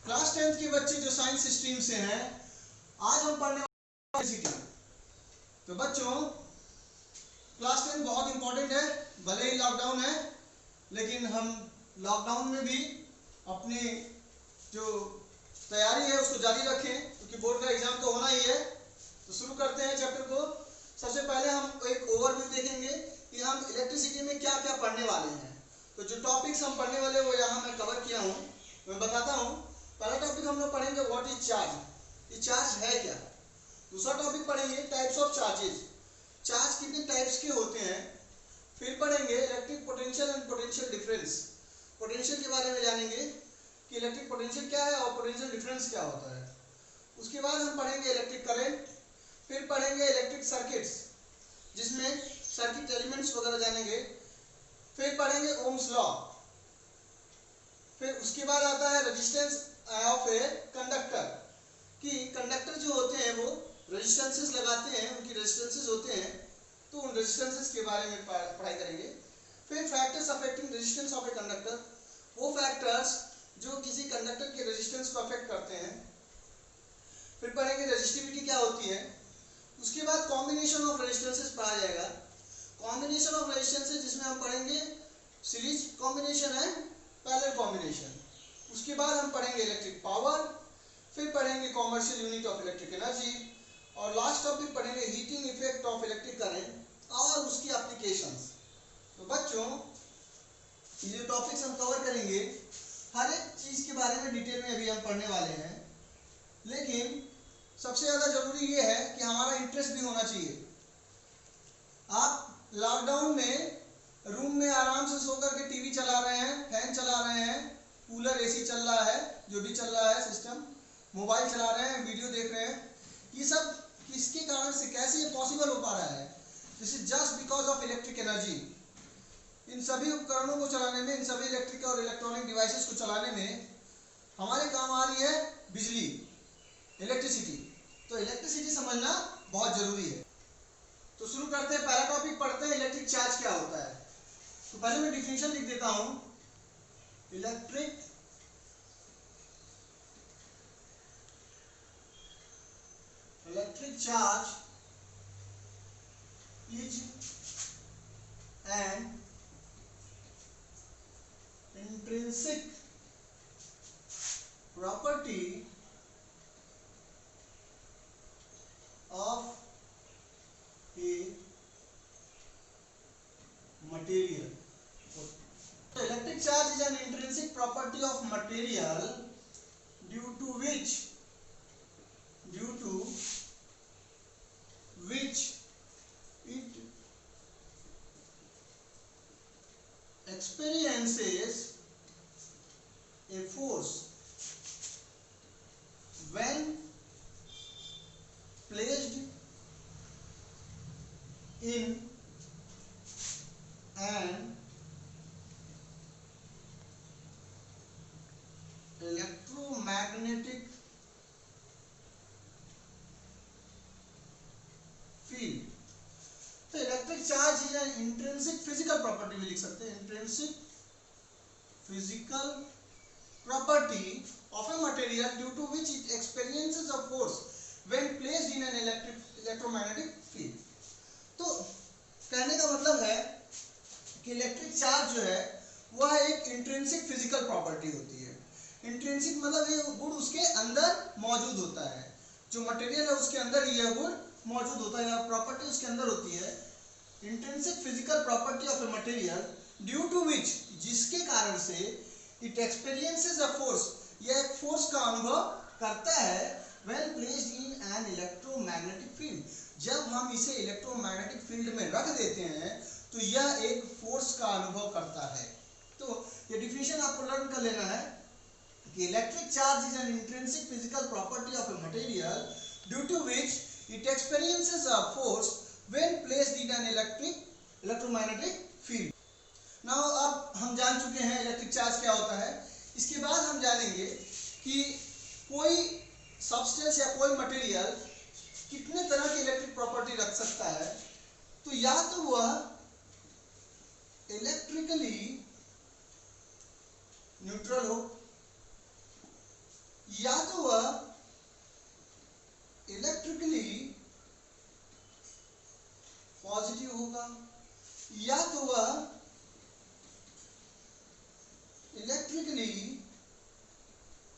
Class 10th के बच्चे जो साइंस स्ट्रीम से हैं, आज हम पढ़ने वाले इलेक्ट्रिसिटी। तो बच्चों, क्लास 10 बहुत इंपॉर्टेंट है। भले ही लॉकडाउन है, लेकिन हम लॉकडाउन में भी अपनी जो तैयारी है उसको जारी रखें, क्योंकि बोर्ड का एग्जाम तो होना ही है। तो शुरू करते हैं चैप्टर को। सबसे पहले हम एक ओवरव्यू देखेंगे कि हम इलेक्ट्रिसिटी में क्या क्या पढ़ने वाले हैं। तो जो टॉपिक्स हम पढ़ने वाले वो यहाँ मैं कवर किया हूँ, मैं बताता हूँ। पहला टॉपिक हम लोग पढ़ेंगे व्हाट इज चार्ज। ये चार्ज है क्या। दूसरा टॉपिक पढ़ेंगे टाइप्स ऑफ चार्जेस, चार्ज कितने टाइप्स के होते हैं। फिर पढ़ेंगे electric potential and potential difference, potential के बारे में जानेंगे कि इलेक्ट्रिक पोटेंशियल क्या है और पोटेंशियल डिफरेंस क्या होता है। उसके बाद हम पढ़ेंगे इलेक्ट्रिक करंट। फिर पढ़ेंगे इलेक्ट्रिक सर्किट्स, जिसमें सर्किट एलिमेंट्स वगैरह जानेंगे। फिर पढ़ेंगे ओम्स लॉ। फिर उसके बाद आता है रेजिस्टेंस ऑफ ए कंडक्टर, कि कंडक्टर जो होते हैं वो रेजिस्टेंसेस लगाते हैं, उनकी रेजिस्टेंसेस होते हैं, तो उन रेजिस्टेंसेस के बारे में पढ़ाई करेंगे। फिर factors affecting resistance of a conductor, वो फैक्टर्स जो किसी कंडक्टर के रेजिस्टेंस को अफेक्ट करते हैं। फिर पढ़ेंगे रेजिस्टिविटी क्या होती है। उसके बाद कॉम्बिनेशन ऑफ रेजिस्टेंसेस पढ़ा जाएगा। कॉम्बिनेशन ऑफ रेजिस्टेंसेस जिसमें हम पढ़ेंगे सीरीज कॉम्बिनेशन है, पैरेलल कॉम्बिनेशन। उसके बाद हम पढ़ेंगे इलेक्ट्रिक पावर। फिर पढ़ेंगे commercial unit of electric energy, और लास्ट टॉपिक पढ़ेंगे heating effect of electric current और उसकी एप्लीकेशंस। तो बच्चों, ये जो टॉपिक्स हम कवर करेंगे, हर एक चीज के बारे में डिटेल में अभी हम पढ़ने वाले हैं। लेकिन सबसे ज्यादा जरूरी ये है कि हमारा इंटरेस्ट भी होना चाहिए। आप लॉकडाउन में रूम में आराम से सो करके टीवी चला रहे हैं, फैन चला रहे हैं, कूलर एसी चल रहा है, जो भी चल रहा है सिस्टम, मोबाइल चला रहे हैं, वीडियो देख रहे हैं। ये सब किसके कारण से, कैसे ये पॉसिबल हो पा रहा है? This is just because of electric energy. इन सभी उपकरणों को चलाने में, इन सभी इलेक्ट्रिक और इलेक्ट्रॉनिक डिवाइसेस को चलाने में हमारे काम आ रही है बिजली, इलेक्ट्रिसिटी। तो इलेक्ट्रिसिटी समझना बहुत जरूरी है। तो शुरू करते हैं, पहला टॉपिक पढ़ते हैं इलेक्ट्रिक चार्ज क्या होता है। तो पहले मैं डिफिनेशन लिख देता हूं। Electric charge is an intrinsic property of a material. So electric charge is an intrinsic property of material due to which it experiences a force when placed in an electromagnetic field. तो electric charge is an intrinsic physical property भी लिख सकते हैं, intrinsic physical property of a material due to which it experiences a force when placed in an electromagnetic field. तो कहने का मतलब है कि इलेक्ट्रिक चार्ज जो है वह एक इंट्रिंसिक फिजिकल प्रॉपर्टी होती है। इंट्रिंसिक मतलब ये गुण उसके अंदर मौजूद होता है, जो मटेरियल है उसके अंदर ही यह गुण मौजूद होता है, या प्रॉपर्टी उसके अंदर होती है। Intrinsic physical property of a material due to which, जिसके कारण से इट एक्सपीरियंसेस अ फोर्स, यह एक फोर्स का अनुभव करता है when placed in an electromagnetic field, जब हम इसे इलेक्ट्रोमैग्नेटिक फील्ड में रख देते हैं तो यह एक फोर्स का अनुभव करता है। तो ये डिफिनेशन आपको लर्न कर लेना है कि electric charge is an intrinsic physical property of a material due to which it experiences a force when placed in an electromagnetic field. Now अब हम जान चुके हैं इलेक्ट्रिक चार्ज क्या होता है। इसके बाद हम जानेंगे कि कोई सब्सटेंस या कोई मटेरियल कितने तरह की इलेक्ट्रिक प्रॉपर्टी रख सकता है। तो या तो वह इलेक्ट्रिकली न्यूट्रल हो, या तो वह इलेक्ट्रिकली पॉजिटिव होगा या तो वह इलेक्ट्रिकली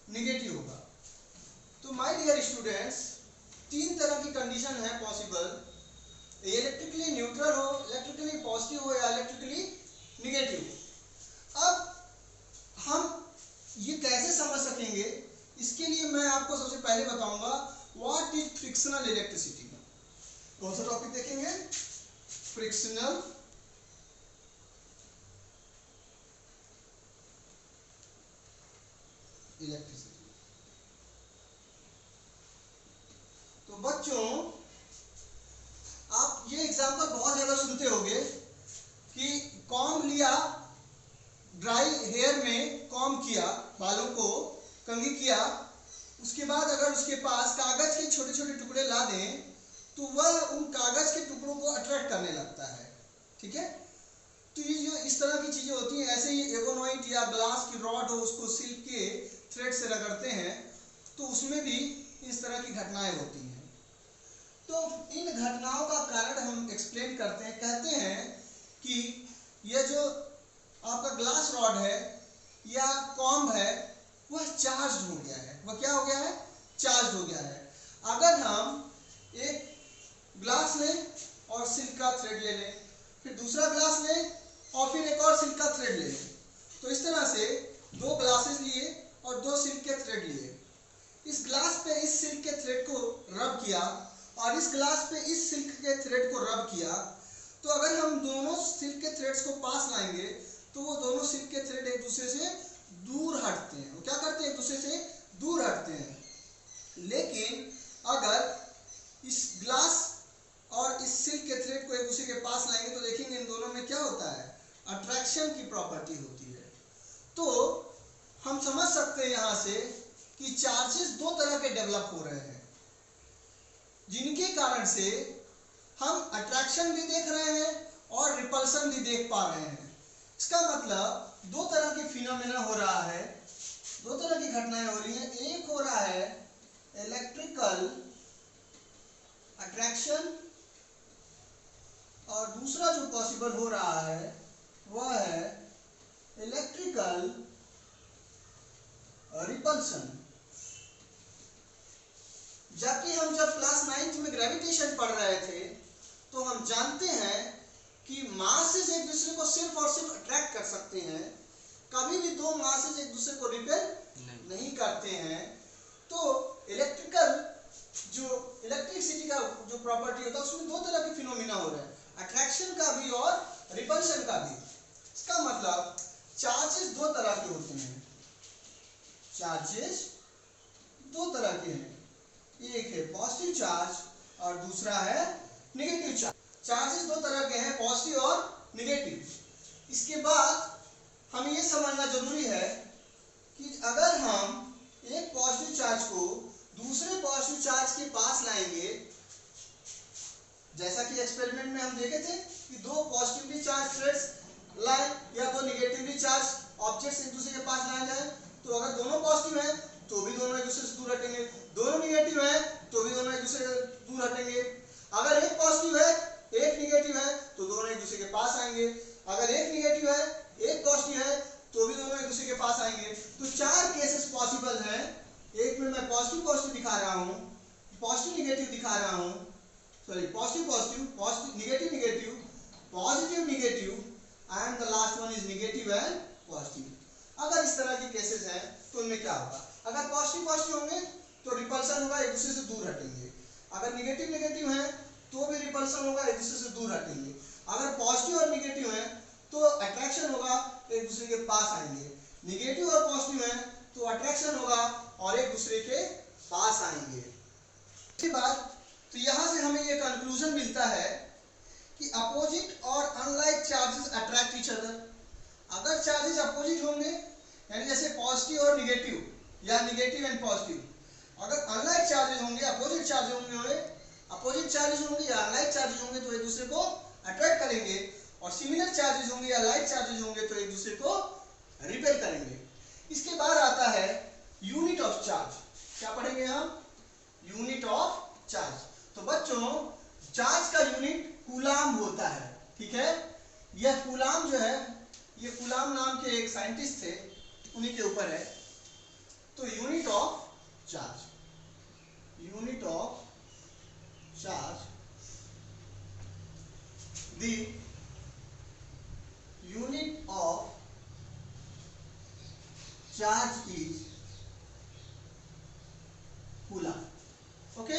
नेगेटिव होगा। तो माय डियर स्टूडेंट्स, तीन तरह की कंडीशन है पॉसिबल, इलेक्ट्रिकली न्यूट्रल हो, इलेक्ट्रिकली पॉजिटिव हो या इलेक्ट्रिकली नेगेटिव हो। अब हम ये कैसे समझ सकेंगे, इसके लिए मैं आपको सबसे पहले बताऊंगा व्हाट इज फ्रिक्शनल इलेक्ट्रिसिटी। कौन सा टॉपिक देखेंगे? Frictional electricity. तो बच्चों, आप ये एग्जांपल बहुत ज्यादा सुनते होंगे कि कॉम्ब लिया, ड्राई हेयर में कॉम्ब किया, बालों को कंघी किया, उसके बाद अगर उसके पास कागज के छोटे छोटे टुकड़े ला दें तो वह उन कागज के टुकड़ों को अट्रैक्ट करने लगता है। ठीक है, तो ये जो इस तरह की चीजें होती हैं, ऐसे ही एगोनोइट या ग्लास की रॉड हो, उसको सिल्क के थ्रेड से रगड़ते हैं तो उसमें भी इस तरह की घटनाएं होती हैं। तो इन घटनाओं का कारण हम एक्सप्लेन करते हैं, कहते हैं कि यह जो आपका ग्लास रॉड है या कॉम्ब है वह चार्ज हो गया है। वह क्या हो गया है? चार्ज हो गया है। अगर हम एक ग्लास लें और सिल्क का थ्रेड ले लें, फिर दूसरा ग्लास लें और फिर एक और सिल्क का थ्रेड ले लें, तो इस तरह से दो ग्लासेस लिए और दो सिल्क के थ्रेड लिए, इस ग्लास पे इस सिल्क के थ्रेड को रब किया और इस ग्लास पे इस सिल्क के थ्रेड को रब किया, तो अगर हम दोनों सिल्क के थ्रेड्स को पास लाएंगे तो वो दोनों सिल्क के थ्रेड एक दूसरे से दूर हटते हैं। वो क्या करते हैं? एक दूसरे से दूर हटते हैं। लेकिन अगर इस ग्लास और इस सिल्क के थ्रेड को एक दूसरे के पास लाएंगे तो देखेंगे इन दोनों में क्या होता है? अट्रैक्शन की प्रॉपर्टी होती है। तो हम समझ सकते हैं यहां से कि चार्जेस दो तरह के डेवलप हो रहे हैं, जिनके कारण से हम अट्रैक्शन भी देख रहे हैं और रिपल्शन भी देख पा रहे हैं। इसका मतलब दो तरह की फिनोमेना हो रहा है, दो तरह की घटनाएं हो रही हैं। एक हो रहा है इलेक्ट्रिकल अट्रैक्शन और दूसरा जो पॉसिबल हो रहा है वह है इलेक्ट्रिकल रिपल्शन। जबकि हम जब क्लास 9th में ग्रेविटेशन पढ़ रहे थे तो हम जानते हैं कि मासेस एक दूसरे को सिर्फ और सिर्फ अट्रैक्ट कर सकते हैं, कभी भी दो मासेस एक दूसरे को रिपेल नहीं करते हैं। तो इलेक्ट्रिसिटी का जो प्रॉपर्टी होता है उसमें दो तरह के फिनोमिना हो रहे हैं, अट्रैक्शन का भी और रिपल्शन का भी। इसका मतलब चार्जेस दो तरह के होते हैं, चार्जेस दो तरह के हैं, एक है पॉजिटिव चार्ज और दूसरा है नेगेटिव चार्ज। चार्जेस दो तरह के हैं, पॉजिटिव और नेगेटिव। इसके बाद हमें यह समझना जरूरी है कि अगर हम एक पॉजिटिव चार्ज को दूसरे पॉजिटिव चार्ज के पास लाएंगे, जैसा कि एक्सपेरिमेंट में हम देखे थे कि दो पॉजिटिवली चार्ज थ्रेड्स लाए या दो नेगेटिवली चार्ज ऑब्जेक्ट्स एक दूसरे के पास लाए जाए, तो अगर दोनों पॉजिटिव है तो भी दोनों एक दूसरे से दूर हटेंगे, दोनों नेगेटिव है तो भी दोनों एक दूसरे से दूर हटेंगे। अगर एक पॉजिटिव है एक नेगेटिव है तो दोनों एक दूसरे के पास आएंगे, अगर एक नेगेटिव है एक पॉजिटिव है तो भी दोनों एक दूसरे के पास आएंगे। तो चार केसेस पॉसिबल हैं। एक में मैं पॉजिटिव पॉजिटिव दिखा रहा हूं, पॉजिटिव नेगेटिव दिखा रहा हूं, sorry positive positive, positive negative negative, positive negative and the last one is negative and positive. अगर इस तरह के केसेस हैं तो उनमें क्या होगा? अगर पॉजिटिव पॉजिटिव होंगे तो रिपल्शन होगा, एक दूसरे से दूर हटेंगे। अगर नेगेटिव नेगेटिव है तो भी रिपल्शन होगा, एक दूसरे से दूर हटेंगे। अगर पॉजिटिव और नेगेटिव है तो अट्रैक्शन होगा, एक दूसरे के पास आएंगे। नेगेटिव और पॉजिटिव है तो अट्रैक्शन होगा और एक दूसरे के पास आएंगे। इसके बाद तो यहां से हमें ये कंक्लूजन मिलता है कि अपोजिट और unlike charges attract each other. अगर चार्जेस अपोजिट होंगे यानी जैसे पॉजिटिव और नेगेटिव या नेगेटिव एंड पॉजिटिव, अगर अनलाइक चार्जेस होंगे, अपोजिट चार्जेस होंगे, अपोजिट चार्जेस होंगे या अनलाइक चार्जेस होंगे तो एक दूसरे को अट्रैक्ट करेंगे, और सिमिलर चार्जेस होंगे या लाइक चार्जेस होंगे तो एक दूसरे को रिपेल करेंगे। इसके बाद आता है यूनिट ऑफ चार्ज। क्या पढ़ेंगे हम? Unit of charge. तो बच्चों चार्ज का यूनिट कूलाम होता है, ठीक है। यह कूलाम जो है, ये कूलाम नाम के एक साइंटिस्ट थे, उन्हीं के ऊपर है। तो unit of charge, unit of charge, the unit of charge is coulomb. Okay,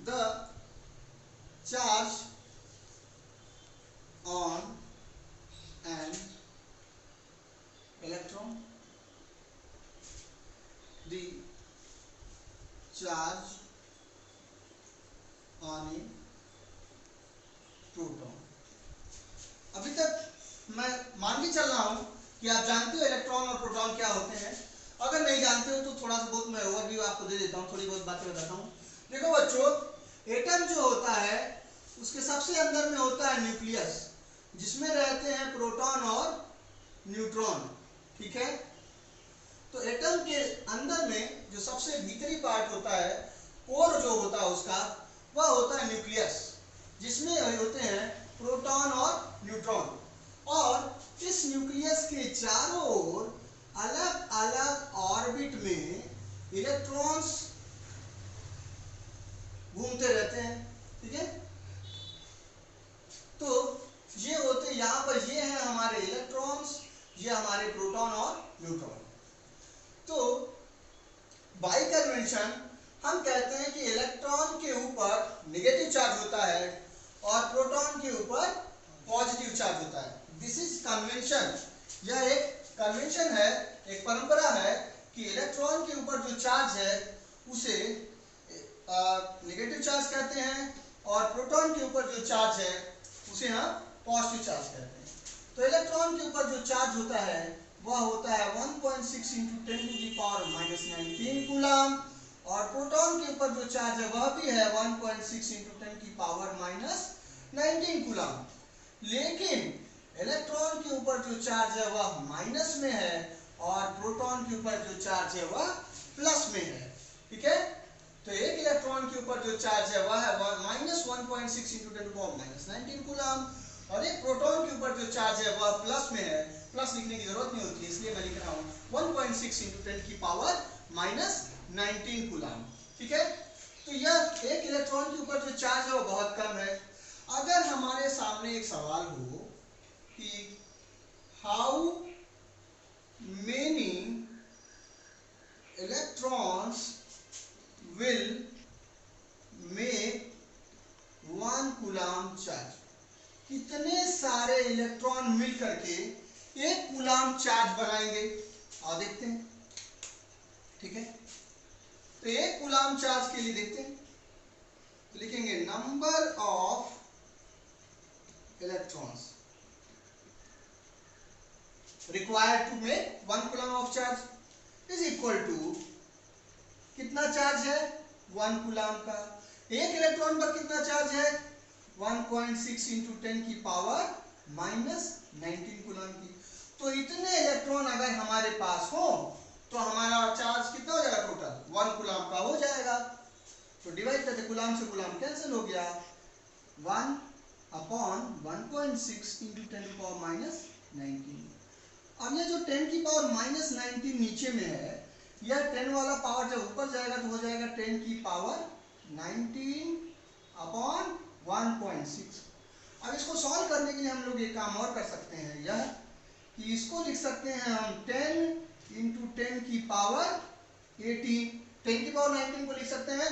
the charge on an electron, the charge on a proton। अभी तक मैं मान के चल रहा हूं कि आप जानते हो इलेक्ट्रॉन और प्रोटॉन क्या होते हैं। अगर नहीं जानते हो तो थोड़ा सा बहुत मैं ओवरव्यू आपको दे देता हूं, थोड़ी बहुत बातें बताता हूं। देखो बच्चों, एटम जो होता है उसके सबसे अंदर में होता है न्यूक्लियस, जिसमें रहते हैं प्रोटॉन और न्यूट्रॉन, ठीक है। तो एटम के अंदर में जो सबसे भीतरी पार्ट होता है, कोर जो होता है उसका, वह होता है न्यूक्लियस, जिसमें होते हैं प्रोटॉन और न्यूट्रॉन। और इस न्यूक्लियस के चारों ओर अलग अलग ऑर्बिट में इलेक्ट्रॉन्स घूमते रहते हैं, ठीक है। तो ये होते, यहां पर ये है हमारे इलेक्ट्रॉन्स, ये हमारे प्रोटॉन और न्यूट्रॉन। तो बाय कन्वेंशन हम कहते हैं कि इलेक्ट्रॉन के ऊपर नेगेटिव चार्ज होता है और प्रोटॉन के ऊपर पॉजिटिव चार्ज होता है। दिस इज कन्वेंशन, यह एक कन्वेंशन है, एक परंपरा है कि इलेक्ट्रॉन के ऊपर जो चार्ज है उसे नेगेटिव चार्ज कहते हैं और प्रोटॉन के ऊपर जो चार्ज है उसे हम पॉजिटिव चार्ज कहते हैं। तो इलेक्ट्रॉन के ऊपर जो चार्ज होता है वह होता है 1.6 × 10⁻⁻19 कूलम, और प्रोटॉन के ऊपर जो चार्ज है वह भी है 1.6 × 10⁻19 कूलम। लेकिन इलेक्ट्रॉन के ऊपर जो चार्ज है वह माइनस में है और प्रोटॉन के ऊपर जो चार्ज है वह प्लस में है, ठीक है। तो एक इलेक्ट्रॉन के ऊपर जो चार्ज है वह है -1.6 × 10⁻19 कूलम, और एक प्रोटॉन के ऊपर जो चार्ज है वह प्लस में है। प्लस लिखने की जरूरत नहीं होती, इसलिए मैं लिख रहा हूं 1.6 × 10⁻19 कूलम, ठीक है। तो यह एक इलेक्ट्रॉन के ऊपर जो चार्ज है वो बहुत कम है। अगर हमारे सामने एक सवाल हो कि how many electrons will make 1 coulomb charge, कितने सारे इलेक्ट्रॉन मिल करके 1 कूलम चार्ज बनाएंगे, और देखते हैं, ठीक है। तो 1 कूलम चार्ज के लिए देखते हैं, तो लिखेंगे number of electrons required to make 1 coulomb of charge is equal to, कितना चार्ज है 1 कूलम का, एक इलेक्ट्रॉन पर कितना चार्ज है 1.6 × 10⁻⁻19 कूलम की। तो इतने इलेक्ट्रॉन अगर हमारे पास हो तो हमारा चार्ज कितना हो जाएगा, टोटल 1 कूलम का हो जाएगा। तो डिवाइड करते, कूलम से कूलम कैंसिल हो गया, 1/1.6 × 10⁻⁻19। अब ये जो 10⁻⁻19 नीचे में है, यह 10 वाला पावर जब ऊपर जाएगा तो हो जाएगा 10⁻19/1.6। अब इसको सॉल्व करने के लिए हम लोग एक काम और कर सकते हैं, यह कि इसको लिख सकते हैं हम 10 × 10⁻18। 10⁻19 को लिख सकते हैं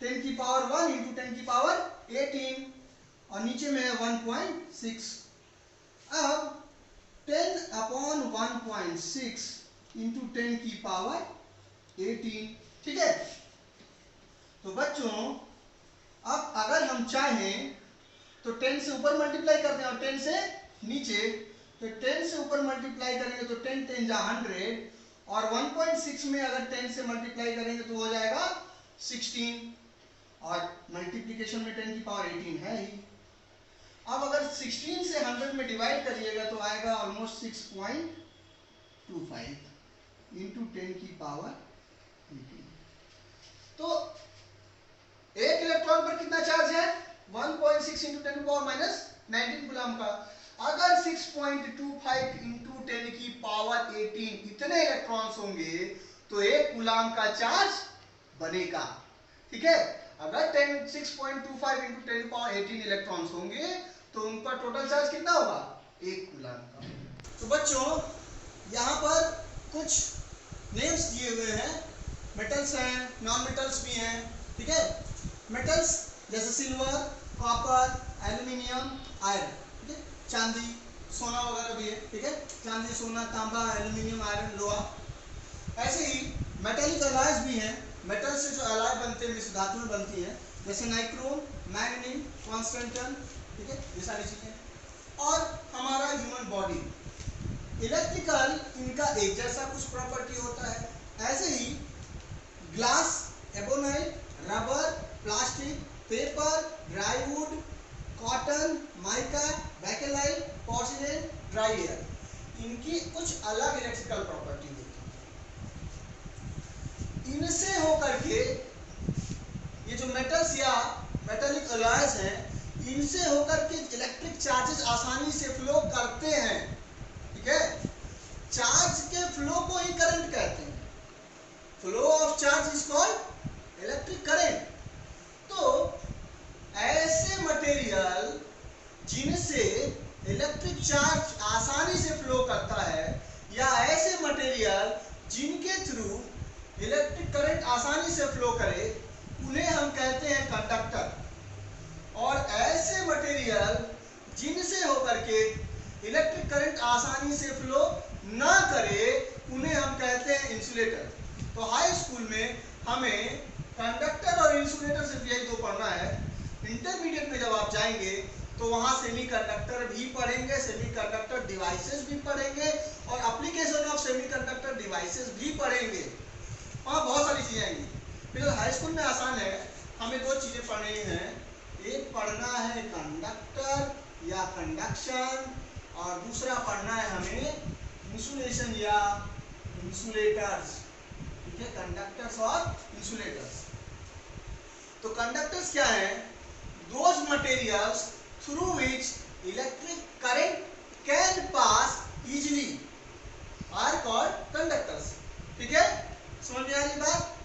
10⁻1 × 10⁻18, और नीचे में है 1.6। अब 10/1.6 × 10⁻18, ठीक है। तो बच्चों अब अगर हम चाहें तो 10 से ऊपर मल्टीप्लाई करते हैं और 10 से नीचे, तो 10 से ऊपर मल्टीप्लाई करेंगे तो 10 10 जा 100, और 1.6 में अगर 10 से मल्टीप्लाई करेंगे तो हो जाएगा 16, और मल्टीप्लिकेशन में 10⁻18 है ही। अब अगर 16 से 100 में डिवाइड करिएगा तो आएगा ऑलमोस्ट 6.25 × 10⁻18। तो एक इलेक्ट्रॉन पर कितना चार्ज है? 1.6 इंटू 10 पावर माइनस 19 कूलम का। अगर 6.25 इंटू 10 की पावर 18 इतने इलेक्ट्रॉन्स होंगे तो एक कूलम का चार्ज बनेगा। ठीक है, अगर 6.25 इंटू 10 पावर 18 इलेक्ट्रॉन्स होंगे तो उनका टोटल चार्ज कितना होगा? एक कूलम का। तो बच्चों यहाँ पर कुछ नेम्स दिए हुए हैं, मेटल्स हैं, नॉन मेटल्स भी हैं। ठीक है, मेटल्स जैसे सिल्वर, कॉपर, एल्यूमिनियम, आयरन, ठीक है, चांदी, सोना वगैरह भी है। ठीक है, चांदी, सोना, तांबा, एल्यूमिनियम, आयरन, लोहा। ऐसे ही मेटेलिक अलॉयज भी हैं, मेटल से जो अलॉय बनते हैं, मिश्र धातुएं बनती हैं, जैसे नाइक्रोम, मैग्नीज, कॉन्स्टेंटन। ठीक है, ये सारी चीजें। और हमारा ह्यूमन बॉडी, इलेक्ट्रिकल इनका एक जैसा कुछ प्रॉपर्टी होता है। ऐसे ही glass, ebonite, rubber, plastic, paper, dry wood, cotton, mica, bakelite, porcelain, dry air, इनकी कुछ अलग इलेक्ट्रिकल प्रॉपर्टी होती है। इनसे होकर के ये जो मेटल्स या मेटेलिक अलॉयज हैं, इनसे होकर के इलेक्ट्रिक चार्जेस आसानी से फ्लो करते हैं। ठीक है, चार्ज के फ्लो को ही करंट कहते हैं। Flow of charge is called electric current. तो ऐसे मटेरियल जिनसे इलेक्ट्रिक चार्ज आसानी से फ्लो करता है, या ऐसे मटेरियल जिनके थ्रू इलेक्ट्रिक करंट आसानी से फ्लो करे, उन्हें हम कहते हैं कंडक्टर। और ऐसे मटेरियल जिनसे होकर के इलेक्ट्रिक करंट आसानी से फ्लो ना करे, उन्हें हम कहते हैं इंसुलेटर। तो हाई स्कूल में हमें कंडक्टर और इंसुलेटर सिर्फ यही दो पढ़ना है। इंटरमीडिएट में जब आप जाएंगे तो वहां सेमीकंडक्टर भी पढ़ेंगे, सेमीकंडक्टर डिवाइसेस भी पढ़ेंगे, और एप्लीकेशन ऑफ सेमीकंडक्टर डिवाइसेस भी पढ़ेंगे। वहां बहुत सारी चीजें आएंगी। फिर हाई स्कूल में आसान है, हमें दो चीजें पढ़नी हैं। एक पढ़ना है कंडक्टर या कंडक्शन, और दूसरा पढ़ना है हमें इंसुलेशन या इंसुलेटर्स। ठीक है, कंडक्टर्स और इंसुलेटर्स। तो कंडक्टर्स क्या है? Those materials through which electric current can pass easily are called conductors. ठीक है, समझ में आ रही बात?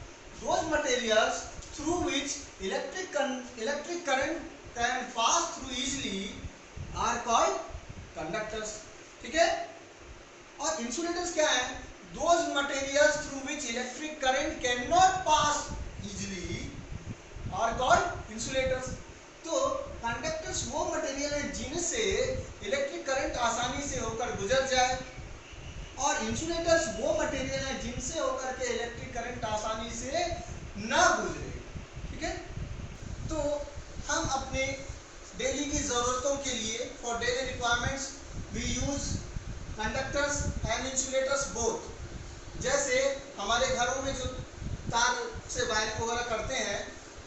Those materials through which electric current can pass through easily are called conductors. ठीक है, और insulators क्या है? Those materials through which electric current cannot pass easily are called insulators. तो conductors वो मटेरियल है जिनसे इलेक्ट्रिक करंट आसानी से होकर गुजर जाए, और इंसुलेटर्स वो मटेरियल है जिनसे होकर के इलेक्ट्रिक करंट आसानी से ना गुजरे। ठीक है, तो हम अपने डेली की जरूरतों के लिए, for daily requirements, we use conductors and insulators both. जैसे हमारे घरों में जो तार से वायरिंग वगैरह करते हैं,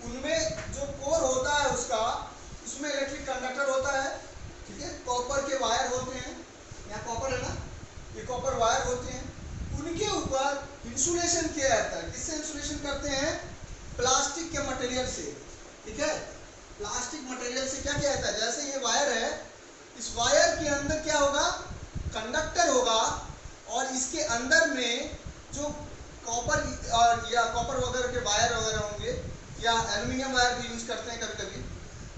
उनमें जो कोर होता है उसमें इलेक्ट्रिक कंडक्टर होता है। ठीक है, कॉपर के वायर होते हैं, यहाँ कॉपर है ना, ये कॉपर वायर होते हैं। उनके ऊपर इंसुलेशन किया जाता है। किससे इंसुलेशन करते हैं? प्लास्टिक के मटेरियल से। ठीक है, प्लास्टिक मटेरियल से क्या किया जाता है? जैसे ये वायर है, इस वायर के अंदर क्या होगा? कंडक्टर होगा, और इसके अंदर में जो कॉपर या कॉपर वगैरह के वायर वगैरह होंगे, या एल्यूमिनियम वायर भी यूज करते हैं कभी कभी,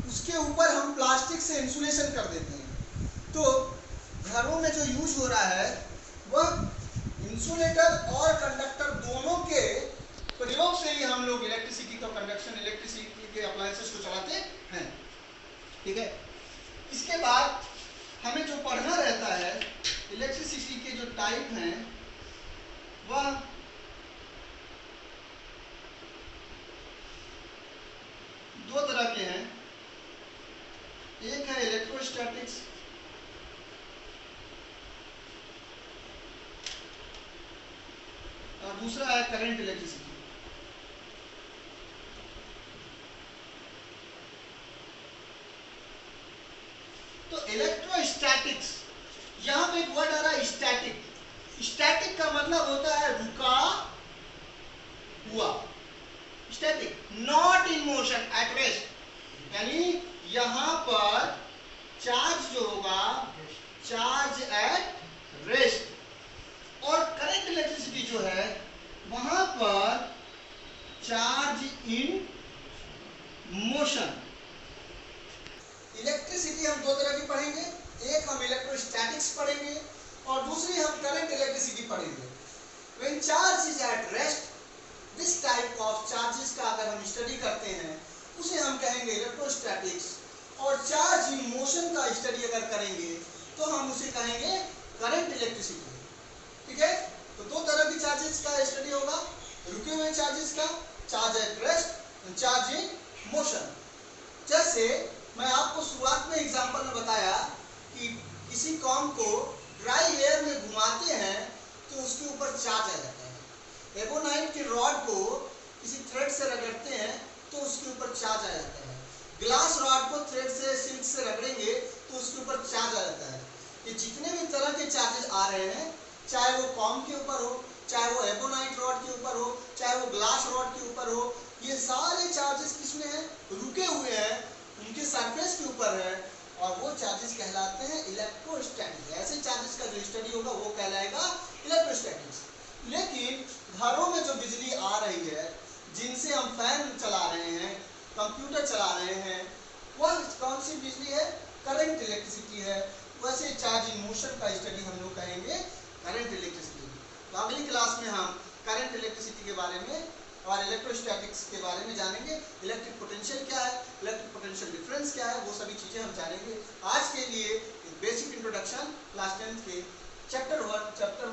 उसके ऊपर हम प्लास्टिक से इंसुलेशन कर देते हैं। तो घरों में जो यूज हो रहा है वह इंसुलेटर और कंडक्टर दोनों के प्रयोग से ही हम लोग इलेक्ट्रिसिटी का कंडक्शन, इलेक्ट्रिसिटी के अप्लायंसेस को चलाते हैं। ठीक है, इसके बाद हमें जो पढ़ना रहता है, इलेक्ट्रिसिटी के जो टाइप हैं वह दो तरह के हैं। एक है इलेक्ट्रोस्टैटिक्स, और दूसरा है करंट इलेक्ट्रिसिटी। तो इलेक्ट्रोस्टैटिक्स, यहां पे एक वर्ड आ रहा है स्टैटिक। स्टैटिक का मतलब होता है रुका हुआ। यहाँ पर चार्ज जो होगा चार्ज एट रेस्ट, और करंट इलेक्ट्रिसिटी जो है वहां पर चार्ज इन मोशन। इलेक्ट्रिसिटी हम दो तरह की पढ़ेंगे, एक हम इलेक्ट्रोस्टैटिक्स पढ़ेंगे और दूसरी हम करंट इलेक्ट्रिसिटी पढ़ेंगे। When charge is at rest, this type of charges का अगर हम स्टडी करते हैं उसे हम कहेंगे इलेक्ट्रोस्टैटिक्स, और चार्ज इन मोशन का स्टडी अगर करेंगे तो हम उसे कहेंगे करंट इलेक्ट्रिसिटी। ठीक है, तो दो तरह की चार्जेस का स्टडी होगा, रुके हुए चार्जेस का, charge at rest, charge in motion. जैसे मैं आपको शुरुआत में एग्जांपल में बताया कि किसी कॉम को ड्राई एयर में घुमाते हैं तो उसके ऊपर चार्ज आ जाता है। एबोनाइट के रॉड को किसी थ्रेड से रगड़ते हैं तो उसके ऊपर चार्ज आ जाता है। ग्लास रॉड को थ्रेड से, सिल्क से रगड़ेंगे तो उसके ऊपर चार्ज आ जाता है। ये जितने भी तरह के चार्जेस आ रहे हैं, चाहे वो कॉम के ऊपर हो, चाहे वो एबोनाइट रॉड के ऊपर हो, चाहे वो ग्लास रॉड के ऊपर हो, ये सारे चार्जेस किसमें हैं? रुके हुए हैं, उनके सरफेस के ऊपर है, और वो चार्जेस कहलाते हैं इलेक्ट्रोस्टैटिक्स। ऐसे चार्जेस का जो स्टडी होगा वो कहलाएगा इलेक्ट्रोस्टैटिक्स। लेकिन घरों में जो बिजली आ रही है, जिनसे हम फैन चला रहे हैं, कंप्यूटर चला रहे हैं, वह कौन सी बिजली है? करंट इलेक्ट्रिसिटी है। वैसे चार्ज इन मोशन का स्टडी हम लोग कहेंगे करंट इलेक्ट्रिसिटी। तो अगली क्लास में हम करंट इलेक्ट्रिसिटी के बारे में और इलेक्ट्रोस्टैटिक्स के बारे में जानेंगे। इलेक्ट्रिक पोटेंशियल क्या है, इलेक्ट्रिक पोटेंशियल डिफरेंस क्या है, वो सभी चीजें हम जानेंगे। आज के लिए बेसिक इंट्रोडक्शन क्लास 10 के चैप्टर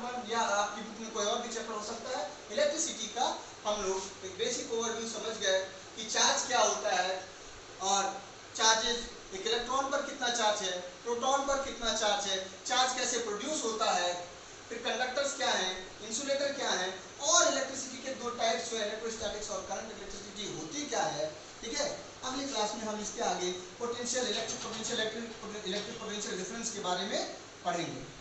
वन या आपकी बुक में कोई और भी चैप्टर हो सकता है, इलेक्ट्रिसिटी का हम लोग एक बेसिक ओवरव्यू समझ गए कि चार्ज क्या होता है, और चार्जेस, एक इलेक्ट्रॉन पर कितना चार्ज है, प्रोटॉन पर कितना चार्ज है, चार्ज कैसे प्रोड्यूस होता है, फिर कंडक्टर्स क्या हैं, इंसुलेटर क्या हैं, और इलेक्ट्रिसिटी के दो टाइप्स जो है इलेक्ट्रोस्टैटिक्स और करंट इलेक्ट्रिसिटी होती क्या है। ठीक है, अगली क्लास में हम इसके आगे पोटेंशियल, इलेक्ट्रिक पोटेंशियल डिफरेंस के बारे में पढ़ेंगे।